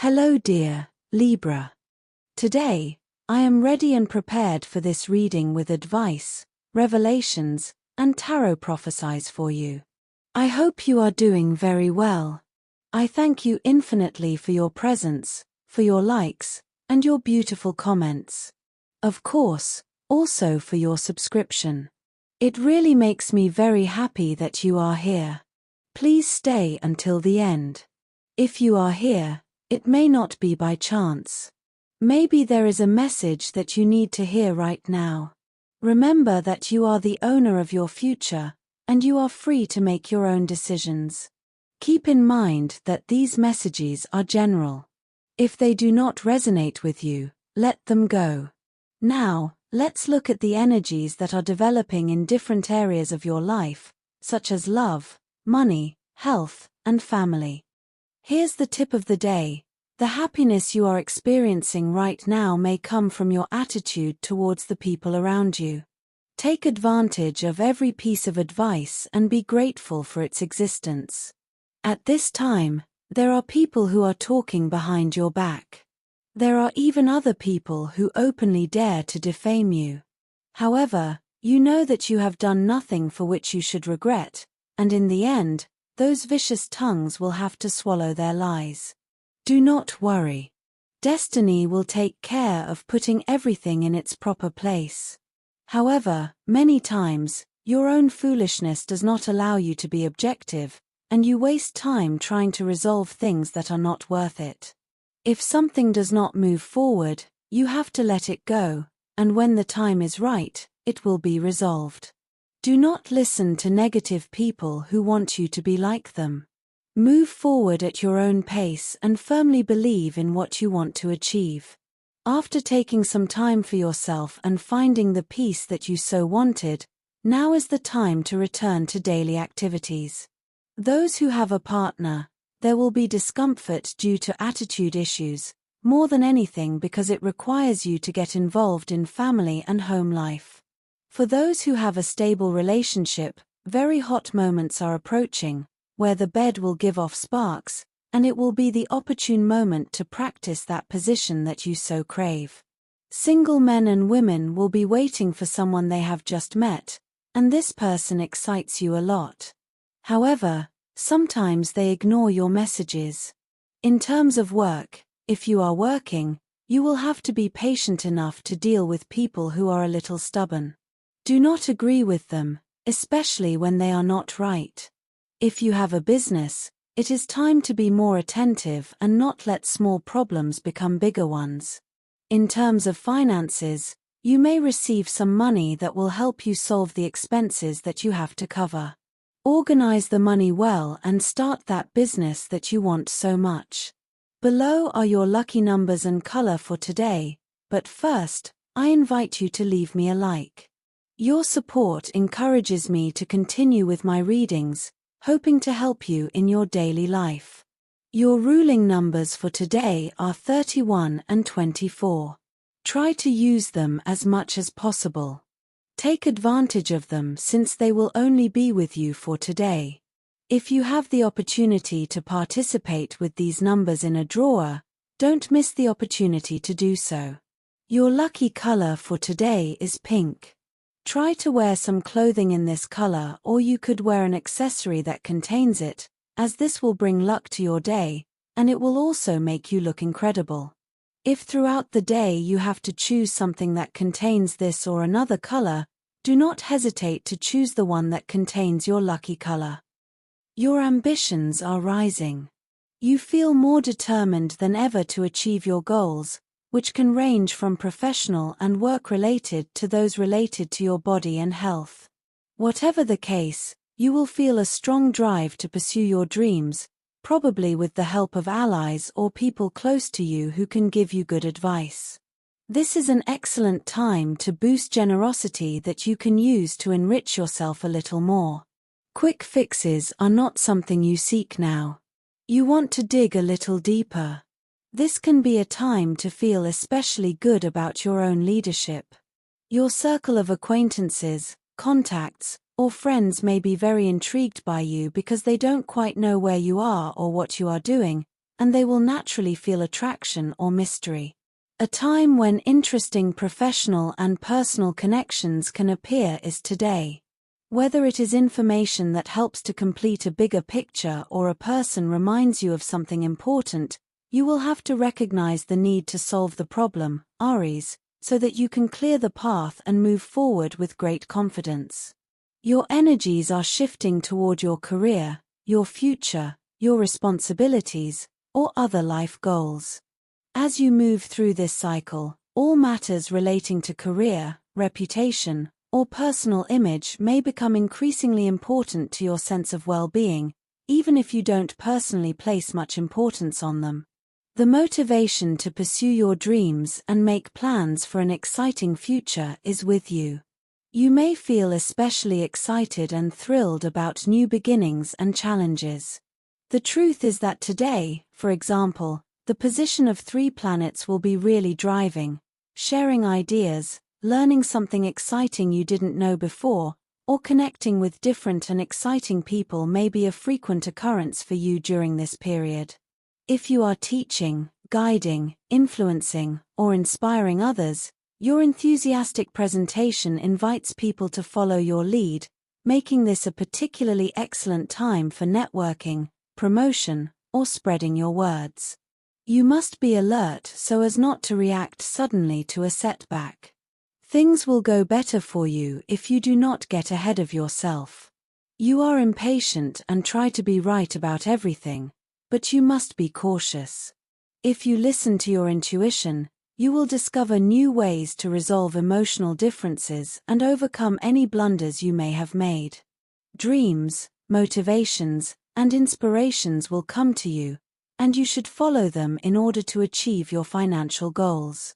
Hello dear Libra. Today, I am ready and prepared for this reading with advice, revelations, and tarot prophecies for you. I hope you are doing very well. I thank you infinitely for your presence, for your likes, and your beautiful comments. Of course, also for your subscription. It really makes me very happy that you are here. Please stay until the end. If you are here, it may not be by chance. Maybe there is a message that you need to hear right now. Remember that you are the owner of your future, and you are free to make your own decisions. Keep in mind that these messages are general. If they do not resonate with you, let them go. Now, let's look at the energies that are developing in different areas of your life, such as love, money, health, and family. Here's the tip of the day. The happiness you are experiencing right now may come from your attitude towards the people around you. Take advantage of every piece of advice and be grateful for its existence. At this time, there are people who are talking behind your back. There are even other people who openly dare to defame you. However, you know that you have done nothing for which you should regret, and in the end, those vicious tongues will have to swallow their lies. Do not worry. Destiny will take care of putting everything in its proper place. However, many times, your own foolishness does not allow you to be objective, and you waste time trying to resolve things that are not worth it. If something does not move forward, you have to let it go, and when the time is right, it will be resolved. Do not listen to negative people who want you to be like them. Move forward at your own pace and firmly believe in what you want to achieve. After taking some time for yourself and finding the peace that you so wanted, now is the time to return to daily activities. Those who have a partner, there will be discomfort due to attitude issues, more than anything because it requires you to get involved in family and home life. For those who have a stable relationship, very hot moments are approaching, where the bed will give off sparks, and it will be the opportune moment to practice that position that you so crave. Single men and women will be waiting for someone they have just met, and this person excites you a lot. However, sometimes they ignore your messages. In terms of work, if you are working, you will have to be patient enough to deal with people who are a little stubborn. Do not agree with them, especially when they are not right. If you have a business, it is time to be more attentive and not let small problems become bigger ones. In terms of finances, you may receive some money that will help you solve the expenses that you have to cover. Organize the money well and start that business that you want so much. Below are your lucky numbers and color for today, but first, I invite you to leave me a like. Your support encourages me to continue with my readings, hoping to help you in your daily life. Your ruling numbers for today are 31 and 24. Try to use them as much as possible. Take advantage of them since they will only be with you for today. If you have the opportunity to participate with these numbers in a drawer, don't miss the opportunity to do so. Your lucky color for today is pink. Try to wear some clothing in this color, or you could wear an accessory that contains it, as this will bring luck to your day, and it will also make you look incredible. If throughout the day you have to choose something that contains this or another color, do not hesitate to choose the one that contains your lucky color. Your ambitions are rising. You feel more determined than ever to achieve your goals, which can range from professional and work-related to those related to your body and health. Whatever the case, you will feel a strong drive to pursue your dreams, probably with the help of allies or people close to you who can give you good advice. This is an excellent time to boost generosity that you can use to enrich yourself a little more. Quick fixes are not something you seek now. You want to dig a little deeper. This can be a time to feel especially good about your own leadership. Your circle of acquaintances, contacts, or friends may be very intrigued by you because they don't quite know where you are or what you are doing, and they will naturally feel attraction or mystery. A time when interesting professional and personal connections can appear is today. Whether it is information that helps to complete a bigger picture or a person reminds you of something important, you will have to recognize the need to solve the problem, Aries, so that you can clear the path and move forward with great confidence. Your energies are shifting toward your career, your future, your responsibilities, or other life goals. As you move through this cycle, all matters relating to career, reputation, or personal image may become increasingly important to your sense of well-being, even if you don't personally place much importance on them. The motivation to pursue your dreams and make plans for an exciting future is with you. You may feel especially excited and thrilled about new beginnings and challenges. The truth is that today, for example, the position of 3 planets will be really driving, sharing ideas, learning something exciting you didn't know before, or connecting with different and exciting people may be a frequent occurrence for you during this period. If you are teaching, guiding, influencing, or inspiring others, your enthusiastic presentation invites people to follow your lead, making this a particularly excellent time for networking, promotion, or spreading your words. You must be alert so as not to react suddenly to a setback. Things will go better for you if you do not get ahead of yourself. You are impatient and try to be right about everything, but you must be cautious. If you listen to your intuition, you will discover new ways to resolve emotional differences and overcome any blunders you may have made. Dreams, motivations, and inspirations will come to you, and you should follow them in order to achieve your financial goals.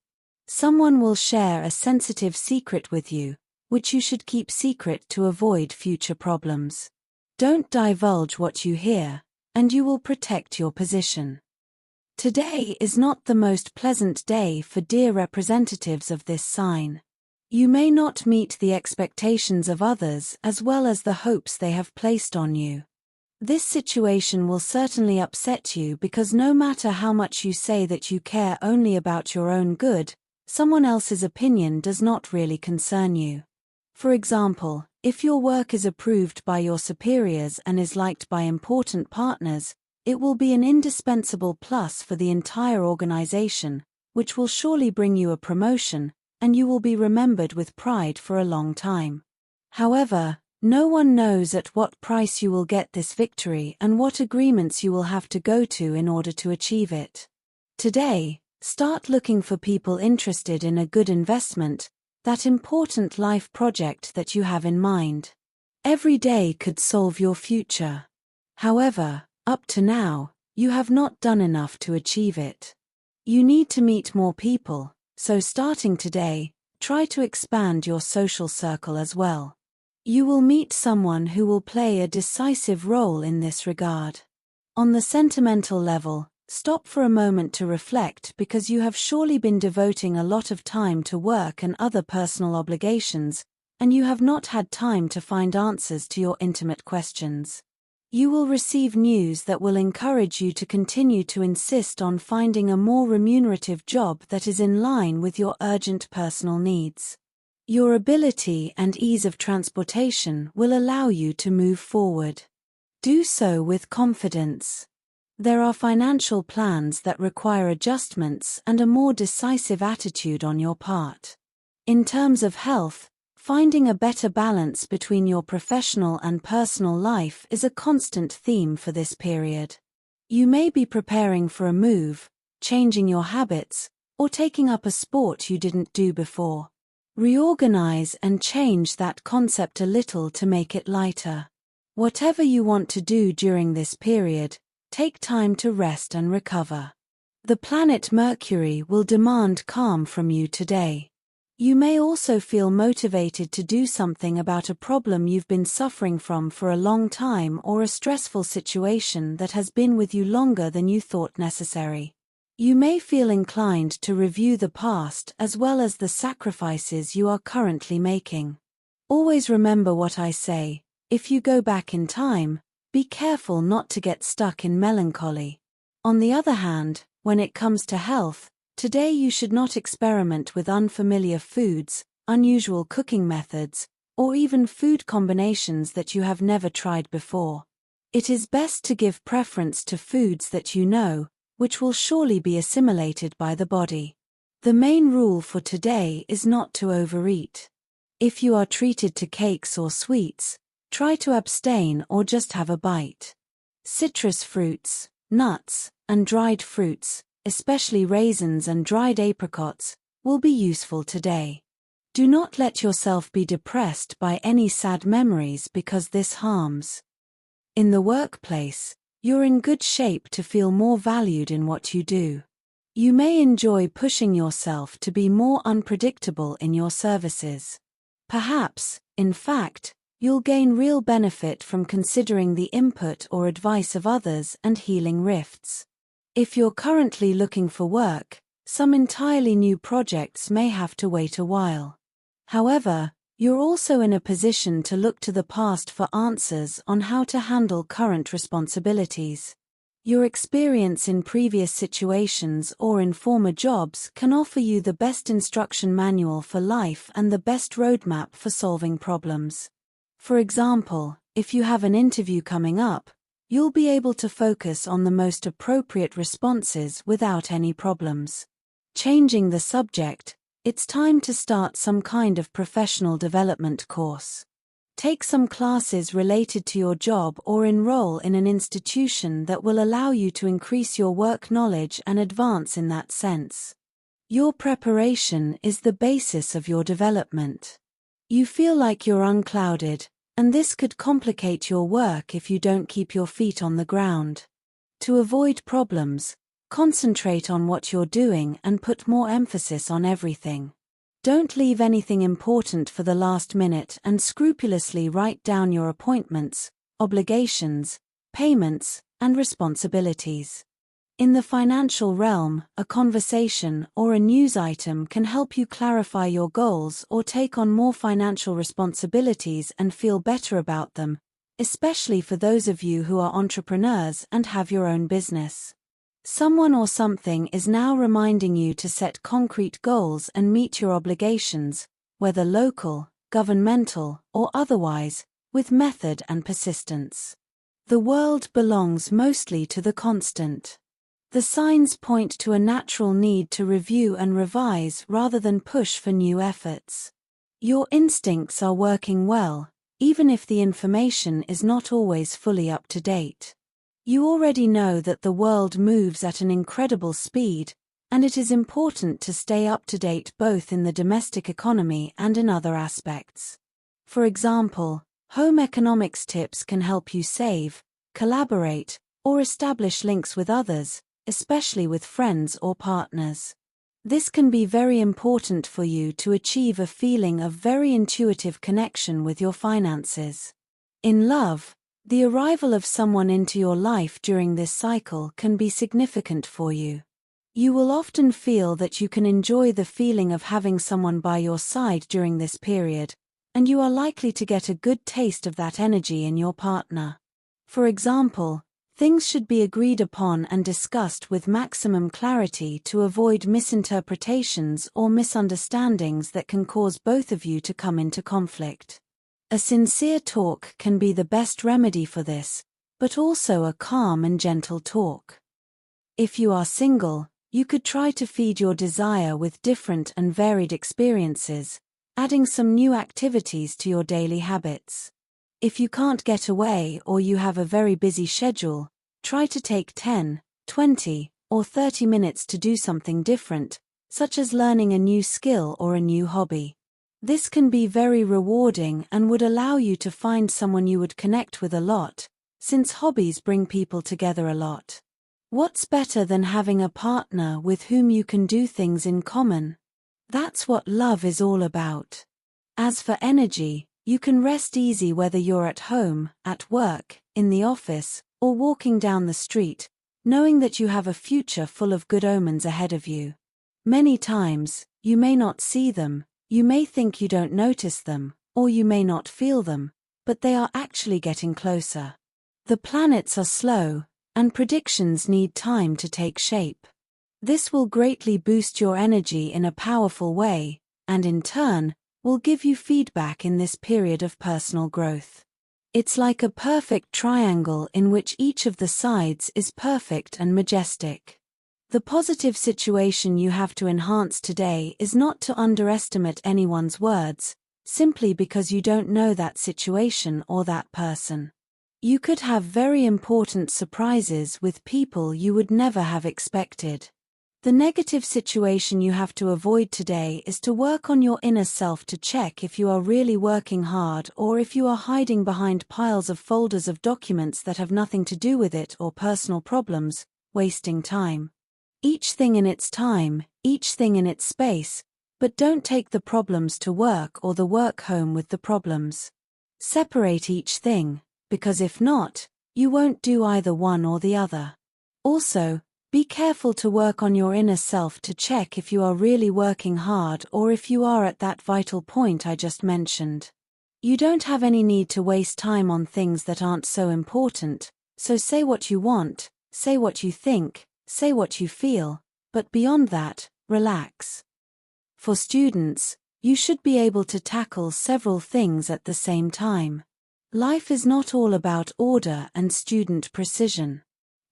Someone will share a sensitive secret with you, which you should keep secret to avoid future problems. Don't divulge what you hear, and you will protect your position. Today is not the most pleasant day for dear representatives of this sign. You may not meet the expectations of others as well as the hopes they have placed on you. This situation will certainly upset you because no matter how much you say that you care only about your own good, someone else's opinion does not really concern you. For example, if your work is approved by your superiors and is liked by important partners, it will be an indispensable plus for the entire organization, which will surely bring you a promotion, and you will be remembered with pride for a long time. However, no one knows at what price you will get this victory and what agreements you will have to go to in order to achieve it. Today, start looking for people interested in a good investment, that important life project that you have in mind. Every day could solve your future. However, up to now, you have not done enough to achieve it. You need to meet more people, so starting today, try to expand your social circle as well. You will meet someone who will play a decisive role in this regard. On the sentimental level, stop for a moment to reflect because you have surely been devoting a lot of time to work and other personal obligations, and you have not had time to find answers to your intimate questions. You will receive news that will encourage you to continue to insist on finding a more remunerative job that is in line with your urgent personal needs. Your ability and ease of transportation will allow you to move forward. Do so with confidence. There are financial plans that require adjustments and a more decisive attitude on your part. In terms of health, finding a better balance between your professional and personal life is a constant theme for this period. You may be preparing for a move, changing your habits, or taking up a sport you didn't do before. Reorganize and change that concept a little to make it lighter. Whatever you want to do during this period, take time to rest and recover. The planet Mercury will demand calm from you today. You may also feel motivated to do something about a problem you've been suffering from for a long time or a stressful situation that has been with you longer than you thought necessary. You may feel inclined to review the past as well as the sacrifices you are currently making. Always remember what I say: if you go back in time, be careful not to get stuck in melancholy. On the other hand, when it comes to health, today you should not experiment with unfamiliar foods, unusual cooking methods, or even food combinations that you have never tried before. It is best to give preference to foods that you know, which will surely be assimilated by the body. The main rule for today is not to overeat. If you are treated to cakes or sweets, try to abstain or just have a bite. Citrus fruits, nuts, and dried fruits, especially raisins and dried apricots, will be useful today. Do not let yourself be depressed by any sad memories because this harms. In the workplace, you're in good shape to feel more valued in what you do. You may enjoy pushing yourself to be more unpredictable in your services. Perhaps, in fact, you'll gain real benefit from considering the input or advice of others and healing rifts. If you're currently looking for work, some entirely new projects may have to wait a while. However, you're also in a position to look to the past for answers on how to handle current responsibilities. Your experience in previous situations or in former jobs can offer you the best instruction manual for life and the best roadmap for solving problems. For example, if you have an interview coming up, you'll be able to focus on the most appropriate responses without any problems. Changing the subject, it's time to start some kind of professional development course. Take some classes related to your job or enroll in an institution that will allow you to increase your work knowledge and advance in that sense. Your preparation is the basis of your development. You feel like you're unclouded, and this could complicate your work if you don't keep your feet on the ground. To avoid problems, concentrate on what you're doing and put more emphasis on everything. Don't leave anything important for the last minute and scrupulously write down your appointments, obligations, payments, and responsibilities. In the financial realm, a conversation or a news item can help you clarify your goals or take on more financial responsibilities and feel better about them, especially for those of you who are entrepreneurs and have your own business. Someone or something is now reminding you to set concrete goals and meet your obligations, whether local, governmental, or otherwise, with method and persistence. The world belongs mostly to the constant. The signs point to a natural need to review and revise rather than push for new efforts. Your instincts are working well, even if the information is not always fully up to date. You already know that the world moves at an incredible speed, and it is important to stay up to date both in the domestic economy and in other aspects. For example, home economics tips can help you save, collaborate, or establish links with others, especially with friends or partners. This can be very important for you to achieve a feeling of very intuitive connection with your finances. In love, the arrival of someone into your life during this cycle can be significant for you. You will often feel that you can enjoy the feeling of having someone by your side during this period, and you are likely to get a good taste of that energy in your partner. For example, things should be agreed upon and discussed with maximum clarity to avoid misinterpretations or misunderstandings that can cause both of you to come into conflict. A sincere talk can be the best remedy for this, but also a calm and gentle talk. If you are single, you could try to feed your desire with different and varied experiences, adding some new activities to your daily habits. If you can't get away or you have a very busy schedule, try to take 10, 20, or 30 minutes to do something different, such as learning a new skill or a new hobby. This can be very rewarding and would allow you to find someone you would connect with a lot, since hobbies bring people together a lot. What's better than having a partner with whom you can do things in common? That's what love is all about. As for energy, you can rest easy whether you're at home, at work, in the office, or walking down the street, knowing that you have a future full of good omens ahead of you. Many times, you may not see them, you may think you don't notice them, or you may not feel them, but they are actually getting closer. The planets are slow, and predictions need time to take shape. This will greatly boost your energy in a powerful way, and in turn, will give you feedback in this period of personal growth. It's like a perfect triangle in which each of the sides is perfect and majestic. The positive situation you have to enhance today is not to underestimate anyone's words, simply because you don't know that situation or that person. You could have very important surprises with people you would never have expected. The negative situation you have to avoid today is to work on your inner self to check if you are really working hard or if you are hiding behind piles of folders of documents that have nothing to do with it or personal problems, wasting time. Each thing in its time, each thing in its space, but don't take the problems to work or the work home with the problems. Separate each thing, because if not, you won't do either one or the other. Also, be careful to work on your inner self to check if you are really working hard or if you are at that vital point I just mentioned. You don't have any need to waste time on things that aren't so important, so say what you want, say what you think, say what you feel, but beyond that, relax. For students, you should be able to tackle several things at the same time. Life is not all about order and student precision.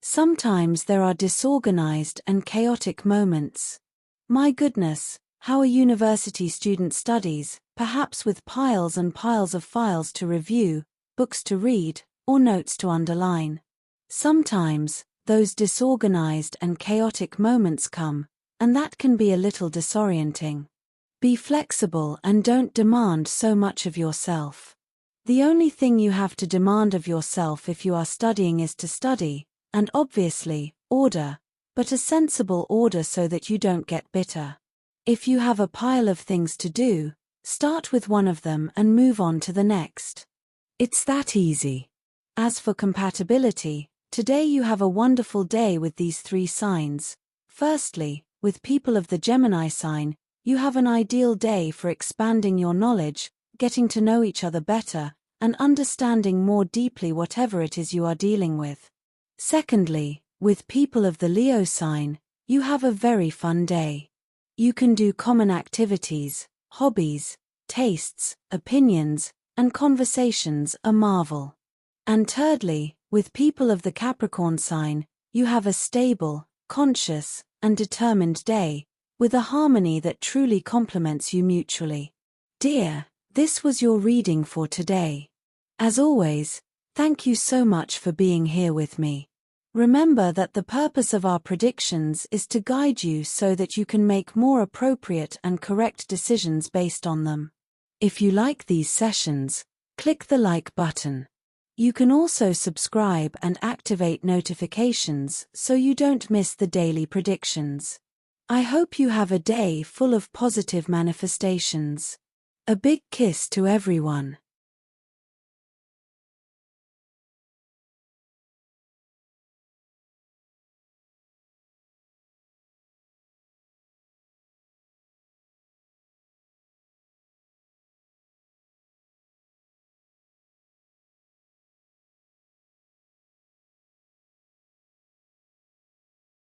Sometimes there are disorganized and chaotic moments. My goodness, how a university student studies, perhaps with piles and piles of files to review, books to read, or notes to underline. Sometimes, those disorganized and chaotic moments come, and that can be a little disorienting. Be flexible and don't demand so much of yourself. The only thing you have to demand of yourself if you are studying is to study, and obviously, order, but a sensible order so that you don't get bitter. If you have a pile of things to do, start with one of them and move on to the next. It's that easy. As for compatibility, today you have a wonderful day with these 3 signs. Firstly, with people of the Gemini sign, you have an ideal day for expanding your knowledge, getting to know each other better, and understanding more deeply whatever it is you are dealing with. Secondly, with people of the Leo sign, you have a very fun day. You can do common activities, hobbies, tastes, opinions, and conversations a marvel. And thirdly, with people of the Capricorn sign, you have a stable, conscious, and determined day, with a harmony that truly complements you mutually. Dear, this was your reading for today. As always, thank you so much for being here with me. Remember that the purpose of our predictions is to guide you so that you can make more appropriate and correct decisions based on them. If you like these sessions, click the like button. You can also subscribe and activate notifications so you don't miss the daily predictions. I hope you have a day full of positive manifestations. A big kiss to everyone.